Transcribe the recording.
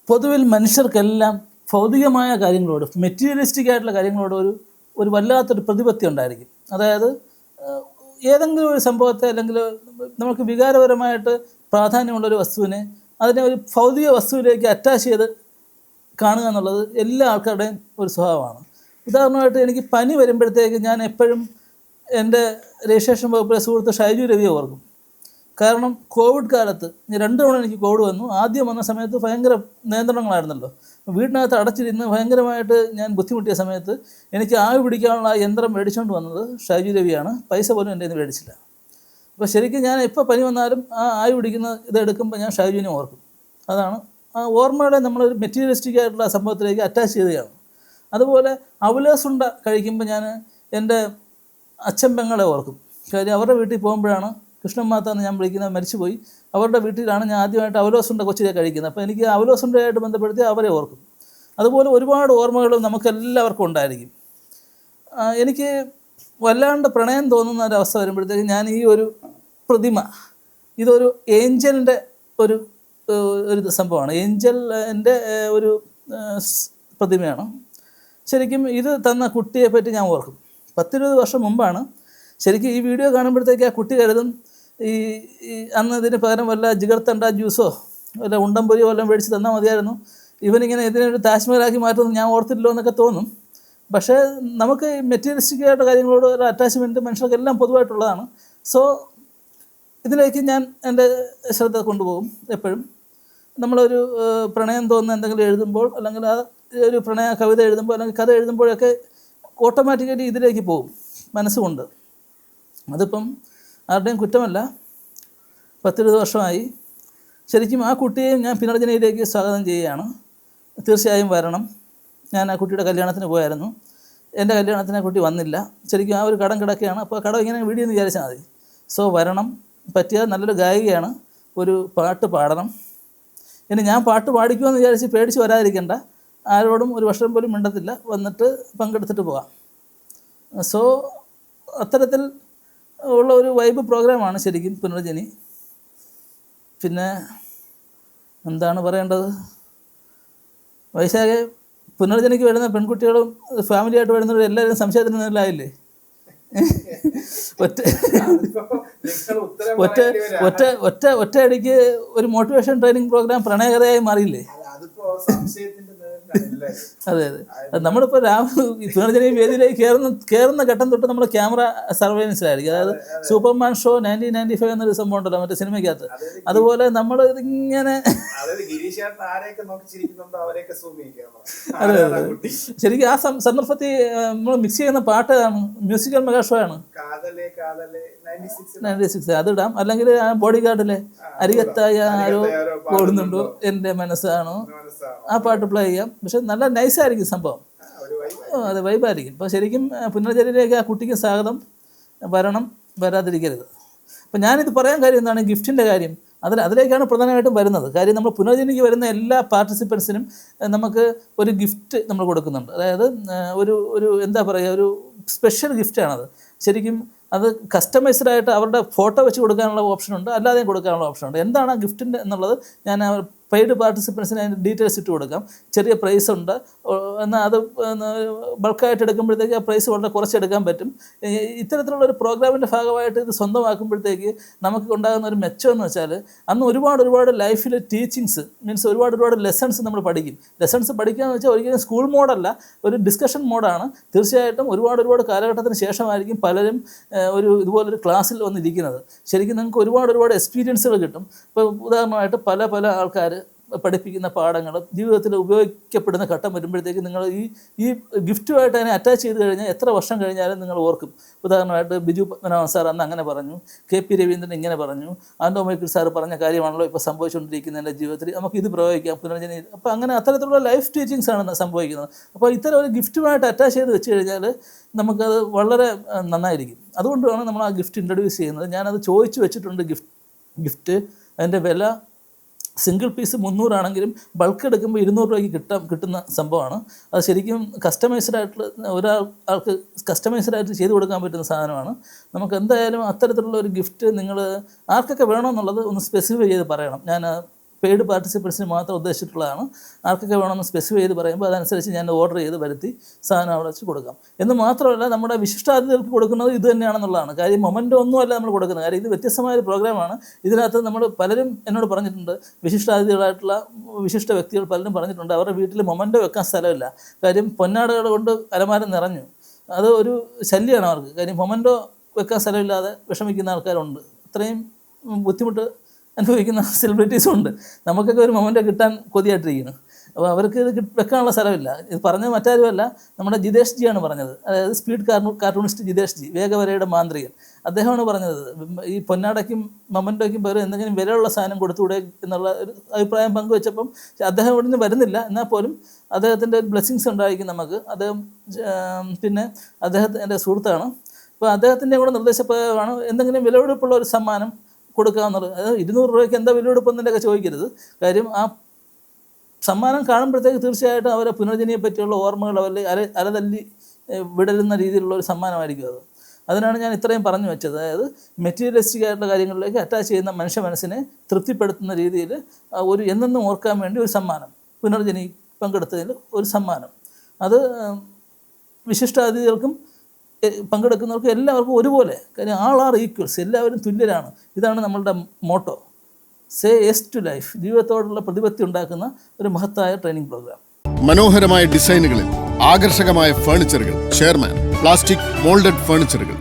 പൊതുവിൽ മനുഷ്യർക്കെല്ലാം ഭൗതികമായ കാര്യങ്ങളോട്, മെറ്റീരിയലിസ്റ്റിക് ആയിട്ടുള്ള കാര്യങ്ങളോട് ഒരു വല്ലാത്തൊരു പ്രതിപത്തി ഉണ്ടായിരിക്കും. അതായത് ഏതെങ്കിലും ഒരു സംഭവത്തെ അല്ലെങ്കിൽ നമുക്ക് വികാരപരമായിട്ട് പ്രാധാന്യമുള്ളൊരു വസ്തുവിനെ അതിനെ ഒരു ഭൗതിക വസ്തുവിലേക്ക് അറ്റാച്ച് ചെയ്ത് കാണുക എന്നുള്ളത് എല്ലാ ആൾക്കാരുടെയും ഒരു സ്വഭാവമാണ്. ഉദാഹരണമായിട്ട് എനിക്ക് പനി വരുമ്പോഴത്തേക്ക് ഞാൻ എപ്പോഴും എൻ്റെ രജിസ്ട്രേഷൻ വകുപ്പിലെ സുഹൃത്ത് ഷൈജു രവിയെ ഓർക്കും. കാരണം കോവിഡ് കാലത്ത് 2 തവണ എനിക്ക് കോവിഡ് വന്നു. ആദ്യം വന്ന സമയത്ത് ഭയങ്കര നിയന്ത്രണങ്ങളായിരുന്നല്ലോ. വീടിനകത്ത് അടച്ചിരുന്ന് ഭയങ്കരമായിട്ട് ഞാൻ ബുദ്ധിമുട്ടിയ സമയത്ത് എനിക്ക് ആവി പിടിക്കാനുള്ള യന്ത്രം മേടിച്ചുകൊണ്ട് വന്നത് ഷൈജു രവിയാണ്. പൈസ പോലും എൻ്റെ നിന്ന് മേടിച്ചില്ല. അപ്പോൾ ശരിക്കും ഞാൻ എപ്പോൾ പനി വന്നാലും ആ ആവി പിടിക്കുന്ന ഇതെടുക്കുമ്പോൾ ഞാൻ ഷൈജുവിനെ ഓർക്കും. അതാണ് ആ ഓർമ്മയുടെ നമ്മളൊരു മെറ്റീരിയലിസ്റ്റിക് ആയിട്ടുള്ള സംഭവത്തിലേക്ക് അറ്റാച്ച് ചെയ്യുകയാണ്. അതുപോലെ അവലോസുണ്ട കഴിക്കുമ്പോൾ ഞാൻ എൻ്റെ അച്ഛൻ പെങ്ങളെ ഓർക്കും. കാര്യം അവരുടെ വീട്ടിൽ പോകുമ്പോഴാണ്, കൃഷ്ണൻ മാത്താന്ന് ഞാൻ വിളിക്കുന്നത്, മരിച്ചുപോയി. അവരുടെ വീട്ടിലാണ് ഞാൻ ആദ്യമായിട്ട് അവലോസുണ്ട കൊച്ചിലെ കഴിക്കുന്നത്. അപ്പോൾ എനിക്ക് അവലോസുണ്ടയായിട്ട് ബന്ധപ്പെടുത്തി അവരെ ഓർക്കും. അതുപോലെ ഒരുപാട് ഓർമ്മകളും നമുക്കെല്ലാവർക്കും ഉണ്ടായിരിക്കും. എനിക്ക് വല്ലാണ്ട് പ്രണയം തോന്നുന്ന ഒരവസ്ഥ വരുമ്പോഴത്തേക്ക് ഞാൻ ഈ ഒരു പ്രതിമ, ഇതൊരു ഏഞ്ചലിൻ്റെ ഒരു സംഭവമാണ്. ഏഞ്ചലിൻ്റെ ഒരു പ്രതിമയാണ്. ശരിക്കും ഇത് തന്ന കുട്ടിയെ പറ്റി ഞാൻ ഓർക്കും. 10-20 വർഷം മുമ്പാണ്. ശരിക്കും ഈ വീഡിയോ കാണുമ്പോഴത്തേക്ക് ആ കുട്ടി കരുതും ഈ അന്ന് ഇതിന് പകരം വല്ല ജിഗർത്തണ്ട ജ്യൂസോ വല്ല ഉണ്ടംപൊരിയോ വല്ലതും മേടിച്ച് തന്നാൽ മതിയായിരുന്നു, ഇവനിങ്ങനെ ഇതിനൊരു താജ്മഹലാക്കി മാറ്റുമെന്ന് ഞാൻ ഓർത്തില്ലല്ലോ എന്നൊക്കെ തോന്നും. പക്ഷേ നമുക്ക് മെറ്റീരിയലിസ്റ്റിക് ആയിട്ട് കാര്യങ്ങളോട് ഒരു അറ്റാച്ച്മെൻറ്റ് മനുഷ്യർക്കെല്ലാം പൊതുവായിട്ടുള്ളതാണ്. സോ ഇതിലേക്ക് ഞാൻ എൻ്റെ ശ്രദ്ധ കൊണ്ടുപോകും. എപ്പോഴും നമ്മളൊരു പ്രണയം തോന്നുന്ന എന്തെങ്കിലും എഴുതുമ്പോൾ, അല്ലെങ്കിൽ ആ ഒരു പ്രണയ കവിത എഴുതുമ്പോൾ, അല്ലെങ്കിൽ കഥ എഴുതുമ്പോഴൊക്കെ ഓട്ടോമാറ്റിക്കലി ഇതിലേക്ക് പോകും മനസ്സുകൊണ്ട്. അതിപ്പം ആരുടെയും കുറ്റമല്ല. 10-20 വർഷമായി. ശരിക്കും ആ കുട്ടിയെയും ഞാൻ പുനർജനയിലേക്ക് സ്വാഗതം ചെയ്യുകയാണ്. തീർച്ചയായും വരണം. ഞാൻ ആ കുട്ടിയുടെ കല്യാണത്തിന് പോയായിരുന്നു. എൻ്റെ കല്യാണത്തിന് ആ കുട്ടി വന്നില്ല. ശരിക്കും ആ ഒരു കടം കിടക്കുകയാണ്. അപ്പോൾ കടം ഇങ്ങനെ വീഡിയോ എന്ന് വിചാരിച്ചാൽ മതി. സോ വരണം. പറ്റിയാൽ നല്ലൊരു ഗായികയാണ്, ഒരു പാട്ട് പാടണം. ഇനി ഞാൻ പാട്ട് പാടിക്കുമെന്ന് വിചാരിച്ച് പേടിച്ച് വരാതിരിക്കേണ്ട. ആരോടും ഒരു വർഷം പോലും മിണ്ടത്തില്ല, വന്നിട്ട് പങ്കെടുത്തിട്ട് പോകാം. സോ അത്തരത്തിൽ ഉള്ള ഒരു വൈബ് പ്രോഗ്രാമാണ് ശരിക്കും പുനർജനി. പിന്നെ എന്താണ് പറയേണ്ടത്? വൈശാഖെ, പുനർജനിക്ക് വരുന്ന പെൺകുട്ടികളും ഫാമിലിയായിട്ട് വരുന്നവരും എല്ലാവരും സംശയത്തിന് നേരിലായില്ലേ? ഒറ്റയടിക്ക് ഒരു മോട്ടിവേഷൻ ട്രെയിനിങ് പ്രോഗ്രാം പ്രണയകഥയായി മാറിയില്ലേ? അതെ അതെ. നമ്മളിപ്പോൾ പുനർജനി വേദിയിലേക്ക് കയറുന്ന ഘട്ടം തൊട്ട് നമ്മൾ ക്യാമറ സർവൈലൻസിലായിരിക്കും. അതായത് സൂപ്പർമാൻ ഷോ 1995 എന്നൊരു സംഭവം ഉണ്ടല്ലോ മറ്റേ സിനിമയ്ക്കകത്ത്. അതുപോലെ നമ്മൾ ഇതിങ്ങനെ അതെ അതെ. ശരിക്കും ആ സന്ദർഭത്തിൽ നമ്മൾ മിക്സ് ചെയ്യുന്ന പാട്ട് മ്യൂസിക്കൽ മെഗാ ഷോ ആണ് 96. അതിടാം. അല്ലെങ്കിൽ ആ ബോഡി ഗാർഡിലെ അരികത്തായ ആരോ ഓടുന്നുണ്ടോ എൻ്റെ മനസ്സാണോ, ആ പാട്ട് പ്ലേ ചെയ്യാം. പക്ഷെ നല്ല നൈസായിരിക്കും സംഭവം. അതെ, വൈബായിരിക്കും. അപ്പോൾ ശരിക്കും പുനർജനിയിലേക്ക് ആ കുട്ടിക്ക് സ്വാഗതം. വരണം, വരാതിരിക്കരുത്. അപ്പം ഞാനിത് പറയാൻ കാര്യം എന്താണ്? ഗിഫ്റ്റിൻ്റെ കാര്യം. അതിലേക്കാണ് പ്രധാനമായിട്ടും വരുന്നത്. കാര്യം നമ്മൾ പുനർജനിക്ക് വരുന്ന എല്ലാ പാർട്ടിസിപ്പൻസിനും നമുക്ക് ഒരു ഗിഫ്റ്റ് നമ്മൾ കൊടുക്കുന്നുണ്ട്. അതായത് ഒരു എന്താ പറയുക, ഒരു സ്പെഷ്യൽ ഗിഫ്റ്റാണത്. ശരിക്കും അത് കസ്റ്റമൈസ്ഡ് ആയിട്ട് അവരുടെ ഫോട്ടോ വെച്ച് കൊടുക്കാനുള്ള ഓപ്ഷനുണ്ട്, അല്ലാതെയും കൊടുക്കാനുള്ള ഓപ്ഷനുണ്ട്. എന്താണ് ആ ഗിഫ്റ്റിൻ്റെ എന്നുള്ളത് ഞാൻ പെയ്ഡ് പാർട്ടിസിപ്പൻസിന് അതിൻ്റെ ഡീറ്റെയിൽസ് ഇട്ട് കൊടുക്കാം. ചെറിയ പ്രൈസ് ഉണ്ട്. എന്നാൽ അത് ബൾക്കായിട്ട് എടുക്കുമ്പോഴത്തേക്ക് ആ പ്രൈസ് വളരെ കുറച്ചെടുക്കാൻ പറ്റും. ഇത്തരത്തിലുള്ള ഒരു പ്രോഗ്രാമിൻ്റെ ഭാഗമായിട്ട് ഇത് സ്വന്തമാക്കുമ്പോഴത്തേക്ക് നമുക്ക് ഉണ്ടാകുന്ന ഒരു മെച്ചം എന്ന് വെച്ചാൽ, അന്ന് ഒരുപാട് ലൈഫിൽ ടീച്ചിങ്സ് മീൻസ് ഒരുപാട് ലെസൺസ് നമ്മൾ പഠിക്കും. ലെസൺസ് പഠിക്കുക എന്ന് വെച്ചാൽ ഒരിക്കലും സ്കൂൾ മോഡല്ല, ഒരു ഡിസ്കഷൻ മോഡാണ്. തീർച്ചയായിട്ടും ഒരുപാട് കാലഘട്ടത്തിന് ശേഷമായിരിക്കും പലരും ഇതുപോലൊരു ക്ലാസ്സിൽ വന്നിരിക്കുന്നത്. ശരിക്കും നിങ്ങൾക്ക് ഒരുപാട് എക്സ്പീരിയൻസുകൾ കിട്ടും. ഇപ്പോൾ ഉദാഹരണമായിട്ട് പല ആൾക്കാർ പഠിപ്പിക്കുന്ന പാഠങ്ങൾ ജീവിതത്തിൽ ഉപയോഗിക്കപ്പെടുന്ന ഘട്ടം വരുമ്പോഴത്തേക്ക് നിങ്ങൾ ഈ ഗിഫ്റ്റുമായിട്ട് അതിനെ അറ്റാച്ച് ചെയ്ത് കഴിഞ്ഞാൽ എത്ര വർഷം കഴിഞ്ഞാലും നിങ്ങൾ ഓർക്കും. ഉദാഹരണമായിട്ട് ബിജു പത്മനാഭൻ സാർ അന്ന് അങ്ങനെ പറഞ്ഞു, KP രവീന്ദ്രൻ ഇങ്ങനെ പറഞ്ഞു, ആൻഡോ മൈക്കിൾ സാർ പറഞ്ഞ കാര്യമാണല്ലോ ഇപ്പോൾ സംഭവിച്ചുകൊണ്ടിരിക്കുന്ന എൻ്റെ ജീവിതത്തിൽ, നമുക്കിത് പ്രയോഗിക്കാം പുനർജനി. അപ്പോൾ അങ്ങനെ അത്തരത്തിലുള്ള ലൈഫ് ടീച്ചിങ്സ് ആണ് സംഭവിക്കുന്നത്. അപ്പോൾ ഇത്തരം ഒരു ഗിഫ്റ്റുമായിട്ട് അറ്റാച്ച് ചെയ്ത് വെച്ച് കഴിഞ്ഞാൽ നമുക്കത് വളരെ നന്നായിരിക്കും. അതുകൊണ്ടാണ് നമ്മൾ ആ ഗിഫ്റ്റ് ഇൻട്രൊഡ്യൂസ് ചെയ്യുന്നത്. ഞാനത് ചോദിച്ചു വെച്ചിട്ടുണ്ട്. ഗിഫ്റ്റ് അതിൻ്റെ വില സിംഗിൾ പീസ് 300 ആണെങ്കിലും ബൾക്ക് എടുക്കുമ്പോൾ 200 രൂപയ്ക്ക് കിട്ടുന്ന സംഭവമാണ്. അത് ശരിക്കും കസ്റ്റമൈസ്ഡ് ആയിട്ടുള്ള ഒരാൾക്ക് കസ്റ്റമൈസ്ഡ് ആയിട്ട് ചെയ്ത് കൊടുക്കാൻ പറ്റുന്ന സാധനമാണ്. നമുക്ക് എന്തായാലും അത്തരത്തിലുള്ള ഒരു ഗിഫ്റ്റ് നിങ്ങൾ ആർക്കൊക്കെ വേണമെന്നുള്ളത് ഒന്ന് സ്പെസിഫൈ ചെയ്ത് പറയണം. ഞാൻ പെയ്ഡ് പാർട്ടിസിപ്പൻസിന് മാത്രം ഉദ്ദേശിച്ചിട്ടുള്ളതാണ്. ആർക്കൊക്കെ വേണമെന്ന് സ്പെസിഫൈ ചെയ്ത് പറയുമ്പോൾ അതനുസരിച്ച് ഞാൻ ഓർഡർ ചെയ്ത് വരുത്തി സാധനം അവിടെ വെച്ച് കൊടുക്കാം. എന്ന് മാത്രമല്ല നമ്മുടെ വിശിഷ്ടാതിഥികൾക്ക് കൊടുക്കുന്നത് ഇത് തന്നെയാണെന്നുള്ളതാണ് കാര്യം. മൊമെൻ്റോ ഒന്നുമല്ല നമ്മൾ കൊടുക്കുന്നത്, കാര്യം ഇത് വ്യത്യസ്തമായൊരു പ്രോഗ്രാമാണ്. ഇതിനകത്ത് നമ്മൾ പലരും എന്നോട് പറഞ്ഞിട്ടുണ്ട്, വിശിഷ്ടാതിഥികളായിട്ടുള്ള വിശിഷ്ട വ്യക്തികൾ പലരും പറഞ്ഞിട്ടുണ്ട് അവരുടെ വീട്ടിൽ മൊമെൻ്റോ വെക്കാൻ സ്ഥലമില്ല, കാര്യം പൊന്നാടകൾ കൊണ്ട് അലമാര നിറഞ്ഞു. അത് ഒരു ശല്യമാണ് അവർക്ക്, കാര്യം മൊമെൻ്റോ വെക്കാൻ സ്ഥലമില്ലാതെ വിഷമിക്കുന്ന ആൾക്കാരുണ്ട്. അത്രയും ബുദ്ധിമുട്ട് അനുഭവിക്കുന്ന സെലിബ്രിറ്റീസും ഉണ്ട്. നമുക്കൊക്കെ ഒരു മൊമെൻ്റ് കിട്ടാൻ കൊതിയായിട്ടിരിക്കുന്നു. അപ്പോൾ അവർക്ക് ഇത് വെക്കാനുള്ള സ്ഥലമില്ല. ഇത് പറഞ്ഞത് മറ്റാരുമല്ല, നമ്മുടെ ജിതേഷ് ജിയാണ് പറഞ്ഞത്. അതായത് സ്പീഡ് കാർട്ടൂണിസ്റ്റ് ജിതേഷ് ജി, വേഗവരയുടെ മാന്ത്രികൻ. അദ്ദേഹമാണ് പറഞ്ഞത് ഈ പൊന്നാടയ്ക്കും മൊമെൻ്റോയ്ക്കും പകരം എന്തെങ്കിലും വിലയുള്ള സാധനം കൊടുത്തുകൂടെ എന്നുള്ള ഒരു അഭിപ്രായം പങ്കുവെച്ചപ്പം അദ്ദേഹം ഇവിടെ നിന്ന് വരുന്നില്ല, എന്നാൽ പോലും അദ്ദേഹത്തിൻ്റെ ഒരു ബ്ലെസ്സിങ്സ് ഉണ്ടായിരിക്കും നമുക്ക്. അദ്ദേഹം പിന്നെ അദ്ദേഹത്തിൻ്റെ സുഹൃത്താണ്. അപ്പോൾ അദ്ദേഹത്തിൻ്റെ കൂടെ നിർദ്ദേശപ്രകാരമാണ് എന്തെങ്കിലും വിലപിടിപ്പുള്ള ഒരു സമ്മാനം കൊടുക്കാമെന്നുള്ളത്. അതായത് 200 രൂപയ്ക്ക് എന്താ വിലപിടിപ്പെന്നതിൻ്റെയൊക്കെ ചോദിക്കരുത്, കാര്യം ആ സമ്മാനം കാണുമ്പോഴത്തേക്ക് തീർച്ചയായിട്ടും അവരെ പുനർജനിയെ പറ്റിയുള്ള ഓർമ്മകൾ അവരിൽ അലതല്ലി വിടരുന്ന രീതിയിലുള്ള ഒരു സമ്മാനമായിരിക്കും അത്. അതിനാണ് ഞാൻ ഇത്രയും പറഞ്ഞു വെച്ചത്. അതായത് മെറ്റീരിയലിസ്റ്റിക് ആയിട്ടുള്ള കാര്യങ്ങളിലേക്ക് അറ്റാച്ച് ചെയ്യുന്ന മനുഷ്യ മനസ്സിനെ തൃപ്തിപ്പെടുത്തുന്ന രീതിയിൽ ഒരു എന്നെന്നും ഓർക്കാൻ വേണ്ടി ഒരു സമ്മാനം, പുനർജനി പങ്കെടുത്തതിൽ ഒരു സമ്മാനം, അത് വിശിഷ്ടാതിഥികൾക്കും പങ്കെടുക്കുന്നവർക്കും എല്ലാവർക്കും ഒരുപോലെ. കാര്യം ആൾ ആർ ഈക്വൽസ്, എല്ലാവരും തുല്യരാണ്. ഇതാണ് നമ്മളുടെ motto, say yes to life. ജീവിതത്തോടുള്ള പ്രതിപത്തി ഉണ്ടാക്കുന്ന ഒരു മഹത്തായ ട്രെയിനിങ് പ്രോഗ്രാം. മനോഹരമായ ഡിസൈനുകളിൽ ആകർഷകമായ ഫർണിച്ചറുകൾ, ചെയർമാൻ, പ്ലാസ്റ്റിക് മോൾഡഡ് ഫർണിച്ചറുകൾ.